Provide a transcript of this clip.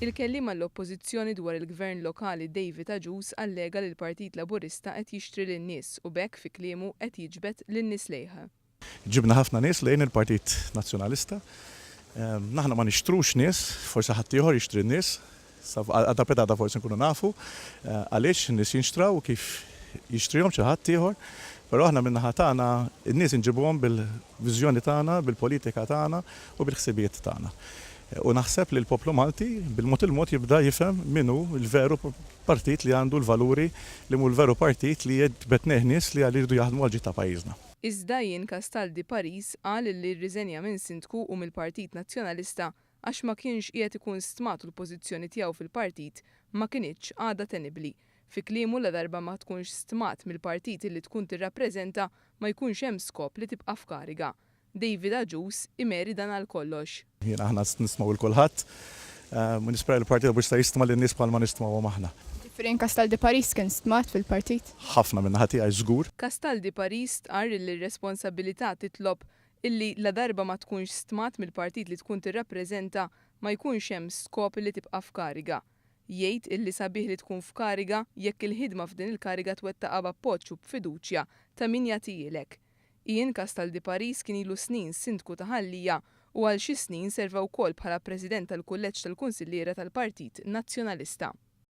Il-kelliem għall-oppożizzjoni dwar il-Gvern lokali David Agius allega li l-Partit Laburista qed jixtri lin-nies u b'hekk fi kliemu qed jiġbed lin-nies lejha. Ġibna ħafna nies lejn il-Partit Nazzjonalista. Naħna ma nixtrux nies, forsi ħadd ieħor jixtri n-nies, għadha pedada forsi nkunu nafu għaliex n-nies jinxtraw kif jixtrihom xi ħadd ieħor. Però aħna min-naħa tagħna n-nies inġibuhom bil-viżjoni tagħna, bil-politika tagħna u bil-ħsibijiet tagħna. U naħseb li l-poplu Malti bil-mod il-mod jibda jifhem min hu l-veru partit li għandu l-valuri li hu l-veru partit li jitbet nies li jridu jaħdmu għal ġid ta' pajjiżna. Iżda Ian Castaldi Paris qal li rriżenja minn sindku u mill-Partit Nazzjonalista għax ma kienx qiegħed ikun stmat u l-pożizzjoni tiegħu fil-partit ma kinitx għadha tenibbli. Fi kliemu la darba ma tkunx stmat mill-partit li tkun tirrappreżenta ma jkunx hemm skop li tibqa' f'kariga. David Agius imeri dan għal kollox. Jiena aħna nismaw il-kulħadd, nispera l-Partit Laburista jistma' lin-nies bħal ma nistma'hom aħna. Ian Castaldi Paris kien stmat fil-partit? Ħafna minn ħati għaj żgur. Castaldi Paris tqarr li r-responsabilità titlob illi la darba ma tkunx stmat mill-partit li tkun tirrappreżenta ma jkunx hemm skop li tibqa' f'kariga. Jgħid illi sabiħ li tkun f'kariga jekk il-ħidma f'din il-kariga twettaqa' b'appoġġ u b'fiduċja ta' min jagħtihilek. Ian Castaldi Paris kien ilu snin sindku ta' Ħallija u għal xi snin serva wkoll bħala President tal-Kulleġġ tal-Kunsilliera tal-Partit Nazzjonalista.